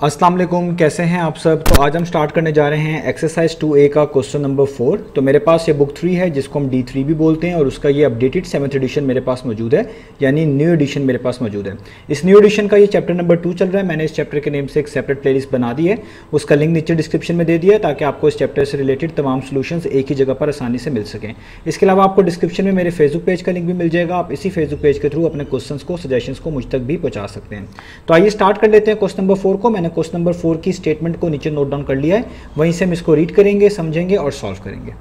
अस्सलाम वालेकुम, कैसे हैं आप सब। तो आज हम स्टार्ट करने जा रहे हैं एक्सरसाइज 2A का क्वेश्चन नंबर 4। तो मेरे पास ये बुक 3 है जिसको हम D3 भी बोलते हैं और उसका ये अपडेटेड 7th एडिशन मेरे पास मौजूद है, यानी न्यू एडिशन मेरे पास मौजूद है। इस न्यू एडिशन का ये चैप्टर नंबर 2 चल रहा है। मैंने इस चैप्टर के नेम से एक सेपरेट प्लेलिस्ट बना दी है, उसका लिंक नीचे डिस्क्रिप्शन में दे दिया है ताकि आपको इस चैप्टर से रिलेटेड तमाम सोल्यूशंस एक ही जगह पर आसानी से मिल सकें। इसके अलावा आपको डिस्क्रिप्शन में मेरे फेसबुक पेज का लिंक भी मिल जाएगा। आप इसी फेसबुक पेज के थ्रू अपने क्वेश्चन को, सजेशंस को मुझ तक भी पहुंचा सकते हैं। तो आइए स्टार्ट कर लेते हैं क्वेश्चन नंबर 4 को। मैंने क्वेश्चन नंबर 4 की स्टेटमेंट को नीचे नोट डाउन कर लिया है, वहीं से हम इसको रीड करेंगे, समझेंगे और सॉल्व करेंगे।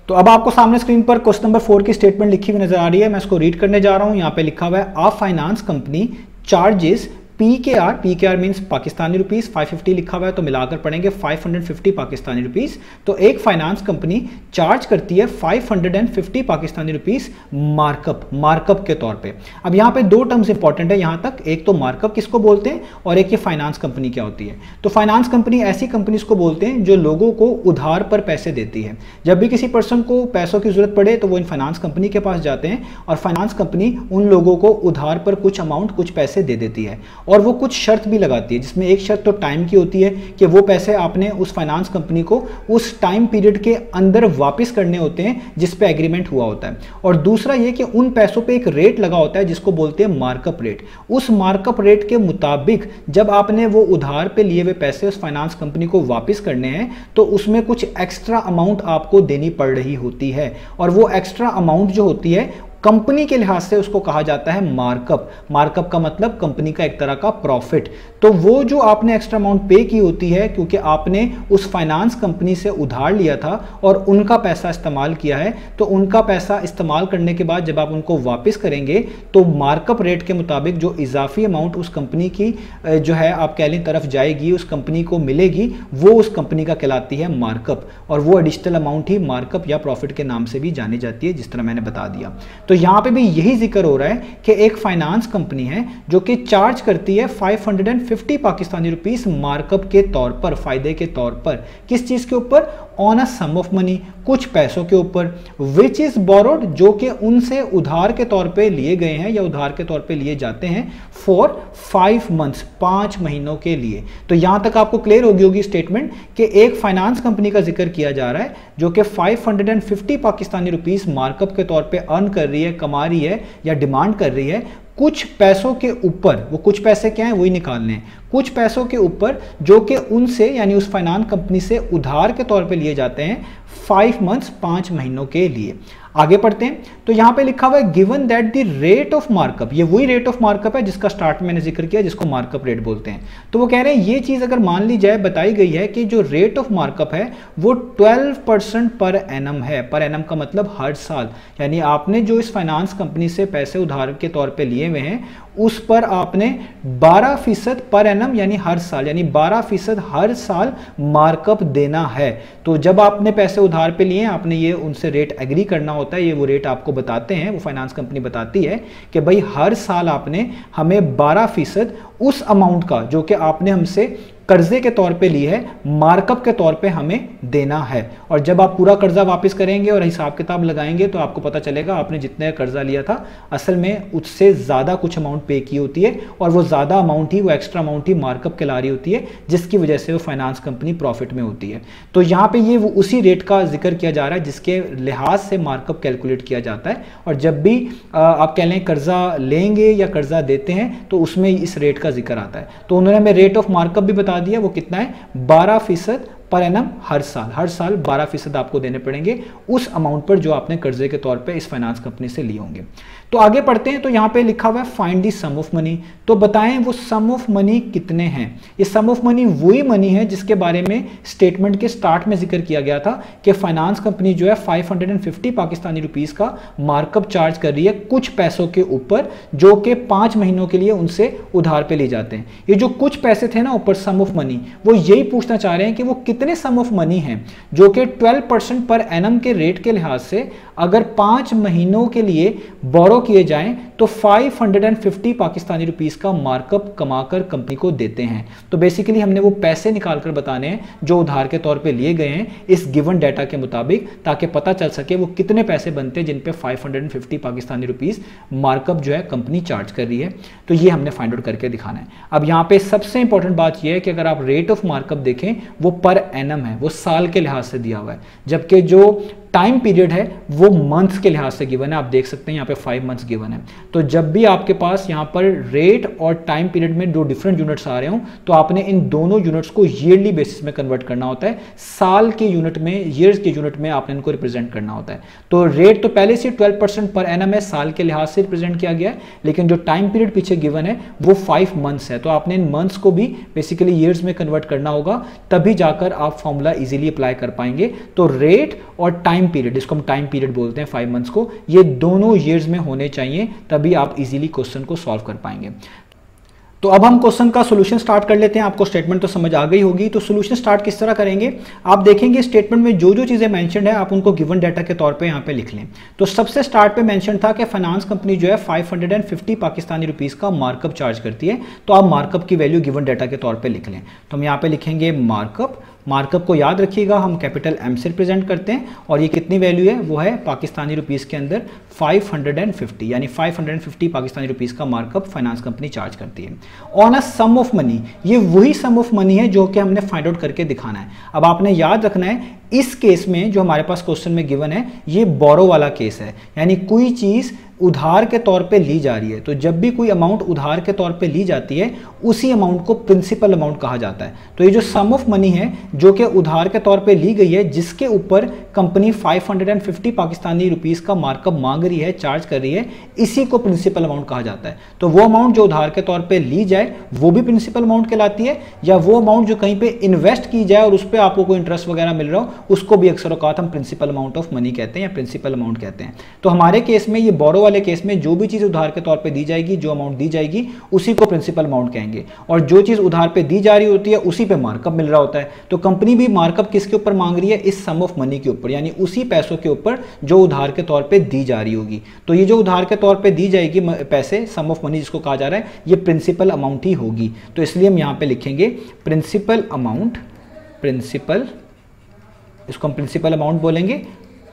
तो अब आपको सामने स्क्रीन पर क्वेश्चन नंबर 4 की स्टेटमेंट लिखी हुई नजर आ रही है। मैं इसको रीड करने जा रहा हूं। यहां पे लिखा हुआ है आ finance company charges PKR means Pakistani rupees 550 लिखा हुआ है, तो मिलाकर पढ़ेंगे 550 पाकिस्तानी रुपीस। तो एक फाइनेंस कंपनी चार्ज करती है 550 पाकिस्तानी रुपीस मार्कअप के तौर पे। अब यहाँ पे दो टर्म्स इंपॉर्टेंट है यहाँ तक, एक तो मार्कअप किसको बोलते हैं और एक ये फाइनेंस कंपनी क्या होती है। तो फाइनेंस कंपनी ऐसी कंपनीज को बोलते हैं जो लोगों को उधार पर पैसे देती है। जब भी किसी पर्सन को पैसों की जरूरत पड़े तो वो इन फाइनेंस कंपनी के पास जाते हैं और फाइनेंस कंपनी उन लोगों को उधार पर कुछ अमाउंट, कुछ पैसे दे देती है और वो कुछ शर्त भी लगाती है, जिसमें एक शर्त तो टाइम की होती है कि वो पैसे आपने उस फाइनेंस कंपनी को उस टाइम पीरियड के अंदर वापस करने होते हैं जिस पे एग्रीमेंट हुआ होता है। और दूसरा ये कि उन पैसों पे एक रेट लगा होता है जिसको बोलते हैं मार्कअप रेट। उस मार्कअप रेट के मुताबिक जब आपने वो उधार पे लिए हुए पैसे उस फाइनेंस कंपनी को वापस करने हैं तो उसमें कुछ एक्स्ट्रा अमाउंट आपको देनी पड़ रही होती है और वो एक्स्ट्रा अमाउंट जो होती है कंपनी के लिहाज से उसको कहा जाता है मार्कअप। मार्कअप का मतलब कंपनी का एक तरह का प्रॉफिट। तो वो जो आपने एक्स्ट्रा अमाउंट पे की होती है क्योंकि आपने उस फाइनेंस कंपनी से उधार लिया था और उनका पैसा इस्तेमाल किया है, तो उनका पैसा इस्तेमाल करने के बाद जब आप उनको वापस करेंगे तो मार्कअप रेट के मुताबिक जो इजाफी अमाउंट उस कंपनी की जो है आप कह लें तरफ जाएगी, उस कंपनी को मिलेगी, वो उस कंपनी का कहलाती है मार्कअप। और वो एडिशनल अमाउंट ही मार्कअप या प्रॉफिट के नाम से भी जानी जाती है, जिस तरह मैंने बता दिया। तो यहां पे भी यही जिक्र हो रहा है कि एक फाइनेंस कंपनी है जो कि चार्ज करती है 550 पाकिस्तानी रुपीस मार्कअप के तौर पर, फायदे के तौर पर। किस चीज के ऊपर? On a sum of money, कुछ पैसों के ऊपर, विच इज बोरोड, जो कि उनसे उधार के तौर पे लिए गए हैं या उधार के तौर पे लिए जाते हैं, फॉर 5 मंथ्स, 5 महीनों के लिए। तो यहां तक आपको क्लियर होगी स्टेटमेंट कि एक फाइनेंस कंपनी का जिक्र किया जा रहा है जो कि 550 पाकिस्तानी रुपीस मार्कअप के तौर पे अर्न कर रही है, कमा रही है या डिमांड कर रही है कुछ पैसों के ऊपर। वो कुछ पैसे क्या हैं वही निकालने हैं, कुछ पैसों के ऊपर जो कि उनसे यानी उस फाइनेंस कंपनी से उधार के तौर पे लिए जाते हैं 5 मंथ्स, 5 महीनों के लिए। आगे पढ़ते हैं तो यहां पे लिखा हुआ है given that the rate of markup, ये वही रेट ऑफ मार्कअप है जिसका स्टार्ट मैंने जिक्र किया, जिसको मार्कअप रेट बोलते हैं। तो वो कह रहे हैं ये चीज अगर मान ली जाए, बताई गई है कि जो रेट ऑफ मार्कअप है वो 12% पर एनम है। पर एनम का मतलब हर साल, यानी आपने जो इस फाइनेंस कंपनी से पैसे उधार के तौर पे लिए हुए हैं उस पर आपने 12% पर एनम यानी हर साल, यानी 12% हर साल मार्कअप देना है। तो जब आपने पैसे उधार पे लिए आपने ये उनसे रेट एग्री करना होता है, ये वो रेट आपको बताते हैं, वो फाइनेंस कंपनी बताती है कि भाई हर साल आपने हमें 12% उस अमाउंट का जो कि आपने हमसे कर्जे के तौर पे ली है मार्कअप के तौर पे हमें देना है। और जब आप पूरा कर्जा वापस करेंगे और हिसाब किताब लगाएंगे तो आपको पता चलेगा आपने जितने कर्जा लिया था असल में उससे ज्यादा कुछ अमाउंट पे की होती है और वो ज्यादा अमाउंट ही, वो एक्स्ट्रा अमाउंट ही मार्कअप कहला रही होती है, जिसकी वजह से वो फाइनेंस कंपनी प्रॉफिट में होती है। तो यहाँ पे ये वो उसी रेट का जिक्र किया जा रहा है जिसके लिहाज से मार्कअप कैलकुलेट किया जाता है। और जब भी आप कह लें कर्जा लेंगे या कर्जा देते हैं तो उसमें इस रेट का जिक्र आता है। तो उन्होंने हमें रेट ऑफ मार्कअप भी बता दिया, वो कितना है 12% पर एनम हर साल 12% आपको देने पड़ेंगे उस अमाउंट पर जो आपने कर्जे के तौर पे इस फाइनेंस कंपनी से लिए होंगे। तो आगे पढ़ते हैं तो यहां पे लिखा हुआ है find the sum of money. तो बताएं वो सम ऑफ मनी कितने हैं। ये सम ऑफ मनी वही मनी है जिसके बारे में स्टेटमेंट के स्टार्ट में जिक्र किया गया था कि फाइनेंस कंपनी जो है 550 पाकिस्तानी रुपीस का मार्कअप चार्ज कर रही है कुछ पैसों के ऊपर जो कि 5 महीनों के लिए उनसे उधार पे ले जाते हैं। ये जो कुछ पैसे थे ना ऊपर सम ऑफ मनी, वो यही पूछना चाह रहे हैं कि वो कितने सम ऑफ मनी हैं जो कि 12% पर एनम के रेट के लिहाज से अगर 5 महीनों के लिए बोरो बोरो किए जाएं तो 550 पाकिस्तानी रुपीस का मार्कअप कमाकर कंपनी को देते हैं। तो बेसिकली हमने वो पैसे निकालकर बताने हैं जो उधार के तौर पे लिए गए हैं इस गिवन डाटा के मुताबिक, ताकि पता चल सके वो कितने पैसे बनते हैं जिन पे 550 पाकिस्तानी रुपीस मार्कअप जो है कंपनी चार्ज कर रही है। तो ये हमने फाइंड आउट करके दिखाना है। अब यहाँ पे सबसे इंपॉर्टेंट बात यह है कि अगर आप रेट ऑफ मार्कअप देखें वो पर एनम है, वो साल के लिहाज से दिया हुआ है, जबकि जो टाइम पीरियड है वो मंथ्स के लिहाज से गिवन है। आप देख सकते हैं यहाँ पे 5 मंथ्स गिवन है। तो जब भी आपके पास यहाँ पर रेट और टाइम पीरियड में दो डिफरेंट यूनिट्स आ रहे हो तो आपने इन दोनों यूनिट्स को ईयरली बेसिस में कन्वर्ट करना होता है, साल के यूनिट में, ईयर्स के यूनिट में आपने इनको रिप्रेजेंट करना होता है। तो रेट तो पहले से 12% पर एनम है, साल के लिहाज से रिप्रेजेंट किया गया है, लेकिन जो टाइम पीरियड पीछे गिवन है वो 5 मंथ्स है। तो आपने इन मंथ्स को भी बेसिकली ईयर्स में कन्वर्ट करना होगा, तभी जाकर आप फॉर्मूला इजीली अप्लाई कर पाएंगे। तो रेट और टाइम पीरियड, इसको हम टाइम पीरियड बोलते हैं 5 मंथ्स को, ये दोनों ईयर्स में होने चाहिए, तभी आप इजीली क्वेश्चन को सॉल्व कर पाएंगे। तो अब हम क्वेश्चन का सॉल्यूशन स्टार्ट कर लेते हैं। आपको स्टेटमेंट तो समझ आ गई होगी। तो सॉल्यूशन स्टार्ट किस तरह करेंगे, आप देखेंगे स्टेटमेंट में जो जो चीज़ें मेंशन्ड है आप उनको गिवन डाटा के तौर पे यहाँ पे लिख लें। तो सबसे स्टार्ट पे मेंशन था कि फाइनेंस कंपनी जो है 550 पाकिस्तानी रुपीस का मार्कअप चार्ज करती है। तो आप मार्कअप की वैल्यू गिवन डाटा के तौर पर लिख लें। तो हम यहाँ पे लिखेंगे मार्कअप। मार्कअप को याद रखिएगा, हम कैपिटल एम से रिप्रेजेंट करते हैं और ये कितनी वैल्यू है, वो है पाकिस्तानी रुपीस के अंदर 550, यानी 550 पाकिस्तानी रुपीस का मार्कअप फाइनेंस कंपनी चार्ज करती है। On a sum of money, ये वही सम ऑफ मनी है जो कि हमने फाइंड आउट करके दिखाना है। अब आपने याद रखना है इस केस में जो हमारे पास क्वेश्चन में गिवन है ये बोरो वाला केस है, यानी कोई चीज उधार के तौर पे ली जा रही है। तो जब भी कोई अमाउंट उधार के तौर पे ली जाती है उसी अमाउंट को प्रिंसिपल अमाउंट कहा जाता है। तो ये जो सम ऑफ मनी है जो कि उधार के तौर पे ली गई है, जिसके ऊपर कंपनी 550 पाकिस्तानी रुपीस का मार्कअप मांग रही है, चार्ज कर रही है, इसी को प्रिंसिपल अमाउंट कहा जाता है। तो वो अमाउंट जो उधार के तौर पे ली जाए वो भी प्रिंसिपल अमाउंट कहलाती है, या वो अमाउंट जो कहीं पे इन्वेस्ट की जाए और उस पर आपको कोई इंटरेस्ट वगैरह मिल रहा हो उसको भी अक्सर औकात हम प्रिंसिपल अमाउंट ऑफ मनी कहते हैं या प्रिंसिपल अमाउंट कहते हैं। तो हमारे केस में, ये बोरो वाले केस में, जो भी चीज उधार के तौर पे दी जाएगी, जो अमाउंट दी जाएगी उसी को प्रिंसिपल अमाउंट कहेंगे, और जो चीज उधार पे दी जा रही होती है उसी पे मार्कअप मिल रहा होता है। तो कंपनी भी मार्कअप किसके ऊपर मांग रही है, इस सम ऑफ मनी के ऊपर, यानी उसी पैसों के ऊपर जो उधार के तौर पे दी जा रही होगी। तो ये जो उधार के तौर पे दी जाएगी पैसे, सम ऑफ मनी जिसको कहा जा रहा है, ये प्रिंसिपल अमाउंट ही होगी। तो इसलिए हम यहां पे लिखेंगे प्रिंसिपल अमाउंट, प्रिंसिपल, इसको हम प्रिंसिपल अमाउंट बोलेंगे,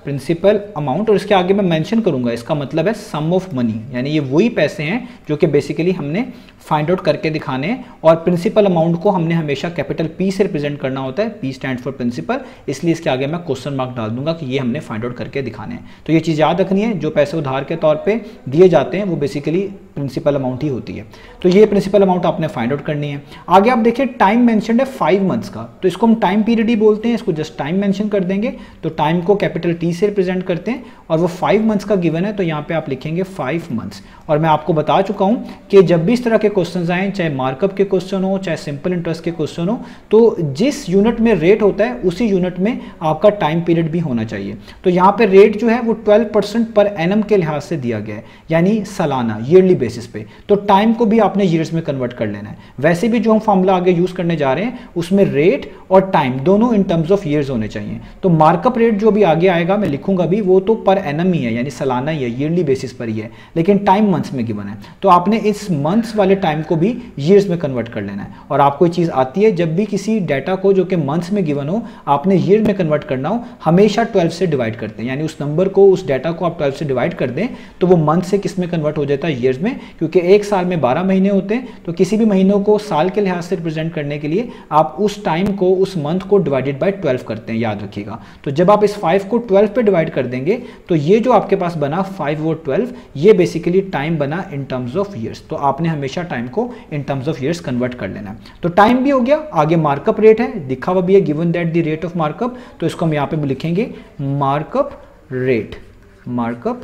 प्रिंसिपल अमाउंट, और इसके आगे मैं मेंशन करूंगा, इसका मतलब है सम ऑफ मनी, यानी ये वही पैसे हैं जो कि बेसिकली हमने फाइंड आउट करके दिखाने हैं। और प्रिंसिपल अमाउंट को हमने हमेशा कैपिटल पी से रिप्रेजेंट करना होता है, पी स्टैंड फॉर प्रिंसिपल, इसलिए इसके आगे मैं क्वेश्चन मार्क डाल दूंगा कि ये हमने फाइंड आउट करके दिखाने हैं। तो ये चीज़ याद रखनी है, जो पैसे उधार के तौर पर दिए जाते हैं वो बेसिकली प्रिंसिपल अमाउंट ही होती है। तो ये प्रिंसिपल अमाउंट आपने फाइंड आउट करनी है। आगे आप देखिए टाइम मेंशन्ड है 5 मंथ्स का, तो इसको हम टाइम पीरियड ही बोलते हैं, इसको जस्ट टाइम मेंशन कर देंगे। तो टाइम को कैपिटल टी से रिप्रेजेंट करते हैं और वो 5 मंथ्स का गिवन है, तो यहाँ पे आप लिखेंगे 5 मंथ्स। और मैं आपको बता चुका हूं कि जब भी इस तरह के क्वेश्चंस आए, चाहे मार्कअप के क्वेश्चन हो चाहे सिंपल इंटरेस्ट के क्वेश्चन हो, तो जिस यूनिट में रेट होता है उसी यूनिट में आपका टाइम पीरियड भी होना चाहिए। तो यहाँ पे रेट जो है वो 12% पर एनम के लिहाज से दिया गया है, यानी सालाना, ईयरली बेसिस पे। तो टाइम को भी आपने ईयर्स में कन्वर्ट कर लेना है। वैसे भी जो हम फॉर्मूला आगे यूज करने जा रहे हैं उसमें रेट और टाइम दोनों इन टर्म्स ऑफ ईयर्स होने चाहिए। तो मार्कअप रेट जो भी आगे आएगा मैं लिखूंगा भी, वो तो पर एनम ही है, यानी सालाना ही है, ईयरली बेसिस पर ही है, लेकिन टाइम मंथ्स में गिवन है। तो आपने इस मंथ्स वाले टाइम को भी ईयर्स में कन्वर्ट कर लेना है। और आपको ये चीज आती है, जब भी किसी डाटा को जो कि मंथ्स में गिवन हो आपने ईयर में कन्वर्ट करना हो, हमेशा 12 से डिवाइड करते हैं, यानी उस नंबर को, उस डाटा को आप 12 से डिवाइड कर दें तो वो मंथ से किस में कन्वर्ट हो जाता है, ईयर्स में। क्योंकि एक साल में 12 महीने होते हैं, तो किसी भी महीनों को साल के लिहाज से रिप्रेजेंट करने के लिए आप उस टाइम को, उस मंथ को डिवाइडेड बाय 12 करते हैं, याद रखिएगा। तो जब आप इस 5 को 12 पे डिवाइड कर देंगे तो ये जो आपके पास बना 5 और 12, ये बेसिकली टाइम बना इन टर्म्स ऑफ ईयर्स। तो आपने हमेशा टाइम को in terms of years convert कर लेना है। तो टाइम भी हो गया, आगे मार्कअप रेट है, दिखा हुआ भी है, given that the rate of markup, तो इसको हम यहाँ पे लिखेंगे मार्कअप रेट, मार्कअप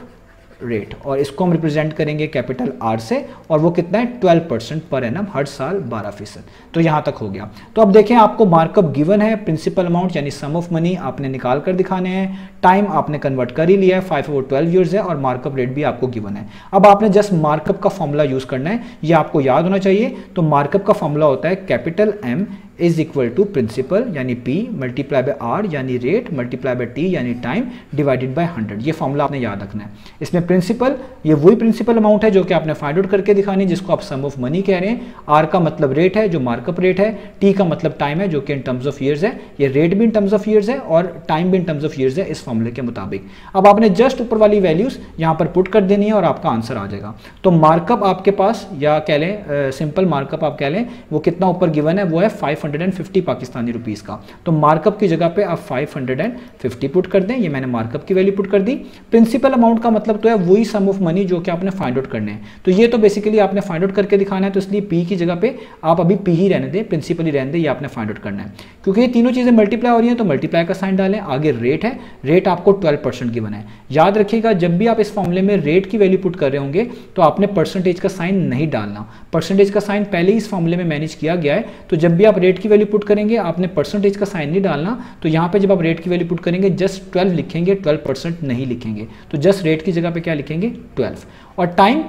रेट, और इसको हम रिप्रेजेंट करेंगे कैपिटल आर से, और वो कितना है 12% पर एनम, हर साल 12%। तो यहां तक हो गया। तो अब देखें आपको मार्कअप गिवन है, प्रिंसिपल अमाउंट यानी सम ऑफ मनी आपने निकाल कर दिखाने हैं, टाइम आपने कन्वर्ट कर ही लिया है, 5 और 12 ईयर्स है, और मार्कअप रेट भी आपको गिवन है। अब आपने जस्ट मार्कअप का फॉर्मूला यूज करना है, ये आपको याद होना चाहिए। तो मार्कअप का फॉर्मूला होता है capital M is equal to principal यानी P मल्टीप्लाई बाय R यानी रेट मल्टीप्लाई बाय T यानी टाइम डिवाइडेड बाय 100। ये फॉर्मूला आपने याद रखना है। इसमें प्रिंसिपल ये वही प्रिंसिपल अमाउंट है जो कि आपने फाइंड आउट करके दिखानी है, जिसको आप सम ऑफ मनी कह रहे हैं। R का मतलब रेट है जो मार्कअप रेट है, T का मतलब टाइम है जो कि इन टर्म्स ऑफ ईयर्स है, ये रेट भी इन टर्म्स ऑफ ईयर्स है और टाइम भी इन टर्म्स ऑफ ईयर्स है इस फॉर्मूले के मुताबिक। अब आपने जस्ट ऊपर वाली वैल्यूज यहाँ पर पुट कर देनी है और आपका आंसर आ जाएगा। तो मार्कअप आपके पास या कह लें सिंपल मार्कअप आप कह लें वो कितना ऊपर गिवन है, वो है 550 पाकिस्तानी रुपीस का। तो मार्कअप की जगह पे आप 550 पुट कर दें, ये मैंने मार्कअप की वैल्यू पुट कर दी। प्रिंसिपल अमाउंट का मतलब तो है वही सम ऑफ मनी जो कि आपने फाइंड आउट करने हैं। तो ये तो बेसिकली आपने फाइंड आउट करके दिखाना है, तो इसलिए P की जगह पे आप अभी P ही रहने दें, प्रिंसिपल ही रहने दें, ये आपने फाइंड आउट करना है। क्योंकि ये तीनों चीजें मल्टीप्लाई हो रही हैं तो मल्टीप्लाई का साइन डालें। आगे रेट है, रेट आपको 12% गिवन है। याद रखिएगा जब भी आप इस फॉर्मूले में रेट की वैल्यू पुट कर रहे होंगे तो आपने परसेंटेज का साइन नहीं डालना। परसेंटेज का साइन पहले ही इस फॉर्मूले में मैनेज किया गया है, तो जब भी आप रेट की वैल्यू पुट करेंगे आपने परसेंटेज का साइन नहीं डालना। तो यहाँ पे जब आप रेट की वैल्यू पुट करेंगे जस्ट 12 लिखेंगे, 12% नहीं लिखेंगे। तो जस्ट रेट की जगह पे क्या लिखेंगे 12। और टाइम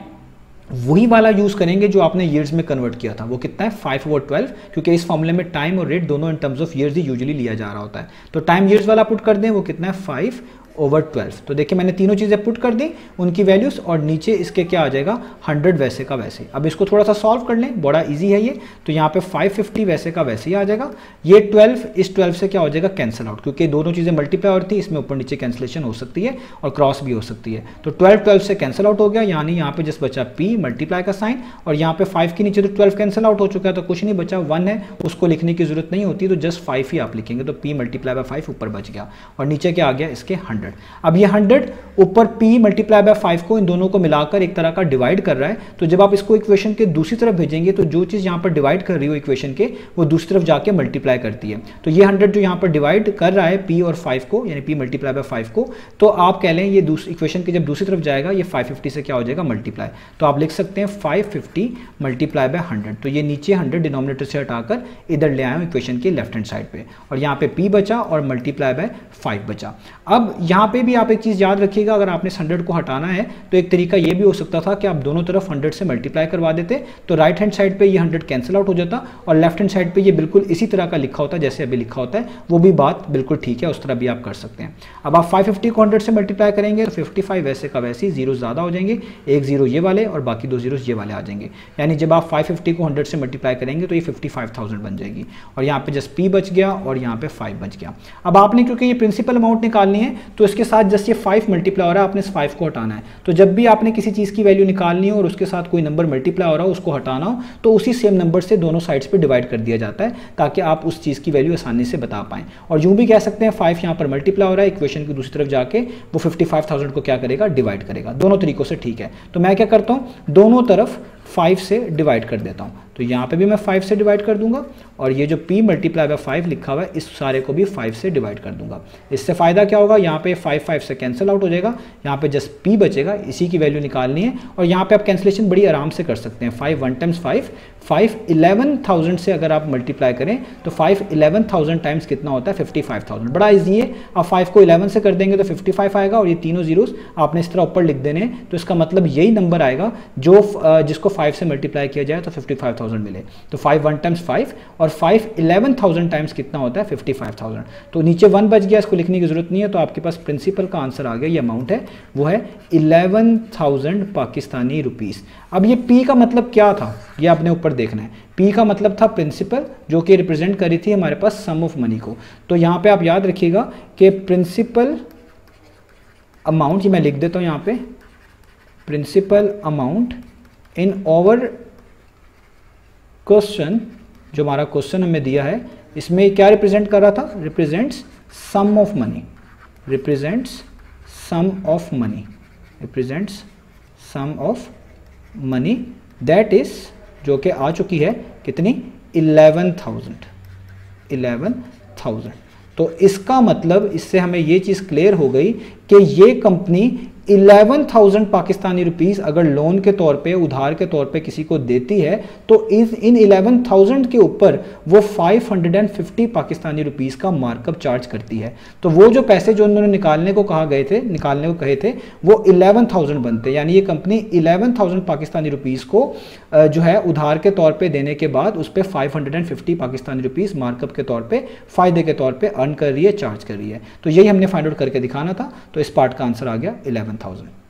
वही वाला यूज करेंगे जो आपने ईयर्स में कन्वर्ट किया था, वो कितना है 5/12, क्योंकि इस फॉर्मूले में टाइम और रेट दोनों in terms of years he usually लिया जा रहा होता है। तो टाइम ईयर्स वाला पुट कर दें, वो कितना है 5/12। तो देखिए मैंने तीनों चीजें पुट कर दी उनकी वैल्यूज, और नीचे इसके क्या आ जाएगा 100 वैसे का वैसे। अब इसको थोड़ा सा सॉल्व कर लें, बड़ा इजी है ये। तो यहाँ पे 550 वैसे का वैसे ही आ जाएगा। ये 12 इस 12 से क्या हो जाएगा कैंसिल आउट, क्योंकि दोनों चीजें मल्टीप्लाई होती है, इसमें ऊपर नीचे कैंसिलेशन हो सकती है और क्रॉस भी हो सकती है। तो 12 से कैंसिल आउट हो गया, यानी यहाँ पे जस्ट बचा P मल्टीप्लाई का साइन, और यहाँ पे 5 के नीचे तो 12 कैंसिल आउट हो चुका है, तो कुछ नहीं बचा, 1 है, उसको लिखने की जरूरत नहीं होती, तो जस्ट 5 ही आप लिखेंगे। तो P मल्टीप्लाई बाय 5 ऊपर बच गया और नीचे क्या आ गया इसके 100। अब ये 100 ऊपर P मल्टीप्लाई बाय 5 को इन दोनों को मिलाकर एक तरह का डिवाइड कर रहा है। तो जब आप इसको इक्वेशन के दूसरी तरफ भेजेंगे तो जो चीज यहां पर डिवाइड कर रही हो इक्वेशन के, वो दूसरी तरफ जाके मल्टीप्लाई करती है। तो ये 100 जो यहां पर डिवाइड कर रहा है P और 5 को, यानी P मल्टीप्लाई बाय 5 को, तो आप कह लें ये दूसरी इक्वेशन के जब दूसरी तरफ जाएगा ये 550 से क्या हो जाएगा मल्टीप्लाई। तो आप लिख सकते हैं 550 मल्टीप्लाई बाय 100। तो ये नीचे 100 डिनोमिनेटर से हटाकर इधर ले आए इक्वेशन के लेफ्ट हैंड साइड पे, और यहाँ पे P बचा और मल्टीप्लाई बाय 5 बचा। अब यहाँ पे भी आप एक चीज याद रखिएगा, अगर आपने 100 को हटाना है तो एक तरीका ये भी हो सकता था कि आप दोनों तरफ 100 से मल्टीप्लाई करवा देते, तो राइट हैंड साइड पे ये 100 कैंसिल आउट हो जाता और लेफ्ट हैंड साइड पे ये बिल्कुल इसी तरह का लिखा होता जैसे अभी लिखा होता है। वो भी बात बिल्कुल ठीक है, उस तरह भी आप कर सकते हैं। अब आप 550 को 100 से मल्टीप्लाई करेंगे तो 55 वैसे का वैसे ही, जीरो ज्यादा हो जाएंगे, एक जीरो ये वाले और बाकी दो जीरो ये वाले आ जाएंगे। यानी जब आप 550 को 100 से मल्टीप्लाई करेंगे तो ये 55,000 बन जाएगी, और यहाँ पे जस्ट P बच गया और यहाँ पे 5 बच गया। अब आपने क्योंकि ये प्रिंसिपल अमाउंट निकालनी है तो इसके साथ जस्ट ये 5 मल्टीप्लाई हो रहा है, आपने इस 5 को हटाना है। तो जब भी आपने किसी चीज की वैल्यू निकालनी हो और उसके साथ कोई नंबर मल्टीप्लाई हो रहा हो उसको हटाना हो, तो उसी सेम नंबर से दोनों साइड्स पे डिवाइड कर दिया जाता है ताकि आप उस चीज की वैल्यू आसानी से बता पाएं। और यूं भी कह सकते हैं 5 यहाँ पर मल्टीप्लाई हो रहा है, इक्वेशन की दूसरी तरफ जाके वो 55,000 को क्या करेगा डिवाइड करेगा। दोनों तरीकों से ठीक है। तो मैं क्या करता हूँ दोनों तरफ 5 से डिवाइड कर देता हूँ। तो यहाँ पे भी मैं 5 से डिवाइड कर दूंगा, और ये जो P मल्टीप्लाई बाय 5 लिखा हुआ है इस सारे को भी 5 से डिवाइड कर दूंगा। इससे फायदा क्या होगा, यहाँ पे 5 से कैंसिल आउट हो जाएगा, यहाँ पे जस्ट P बचेगा, इसी की वैल्यू निकालनी है। और यहाँ पे आप कैंसिलेशन बड़ी आराम से कर सकते हैं। 5 1 टाइम्स 5 11,000 से अगर आप मल्टीप्लाई करें तो 5 11,000 टाइम्स कितना होता है 55,000। बड़ा ईजी है, आप 5 को 11 से कर देंगे तो 55 आएगा, और ये तीनों जीरोस आपने इस तरह ऊपर लिख देने। तो इसका मतलब यही नंबर आएगा जो जिसको 5 से मल्टीप्लाई किया जाए तो 55,000 मिले। तो 5 1 टाइम्स 5 और 5 11,000 टाइम्स कितना होता है 55,000। तो नीचे 1 बच गया, इसको लिखने की जरूरत नहीं है। तो आपके पास प्रिंसिपल का आंसर आ गया, ये अमाउंट है वो है 11,000 पाकिस्तानी रुपीस। अब ये P का मतलब क्या था ये आपने ऊपर देखना है। P का मतलब था प्रिंसिपल, जो कि रिप्रेजेंट करी थी हमारे पास सम ऑफ मनी को। तो यहाँ पे आप याद रखिएगा कि प्रिंसिपल अमाउंट, ये मैं लिख देता हूँ यहाँ पे, principal amount in our question, जो हमारा क्वेश्चन हमें दिया है इसमें क्या रिप्रेजेंट कर रहा था, represents sum of money, represents sum of money, represents sum of money that is, जो कि आ चुकी है कितनी 11,000। तो इसका मतलब इससे हमें ये चीज क्लियर हो गई कि ये कंपनी 11,000 पाकिस्तानी रुपीस अगर लोन के तौर पे, उधार के तौर पे किसी को देती है तो इन 11,000 के ऊपर वो 550 पाकिस्तानी रुपीस का मार्कअप चार्ज करती है। तो वो जो पैसे जो उन्होंने निकालने को कहे थे वो 11,000 बनते, यानी ये कंपनी 11,000 पाकिस्तानी रुपीस को जो है उधार के तौर पे देने के बाद उस पर 550 पाकिस्तानी रुपीस मार्कअप के तौर पे, फायदे के तौर पे अर्न कर रही है, चार्ज कर रही है। तो यही हमने फाइंड आउट करके दिखाना था। तो इस पार्ट का आंसर आ गया 11,000।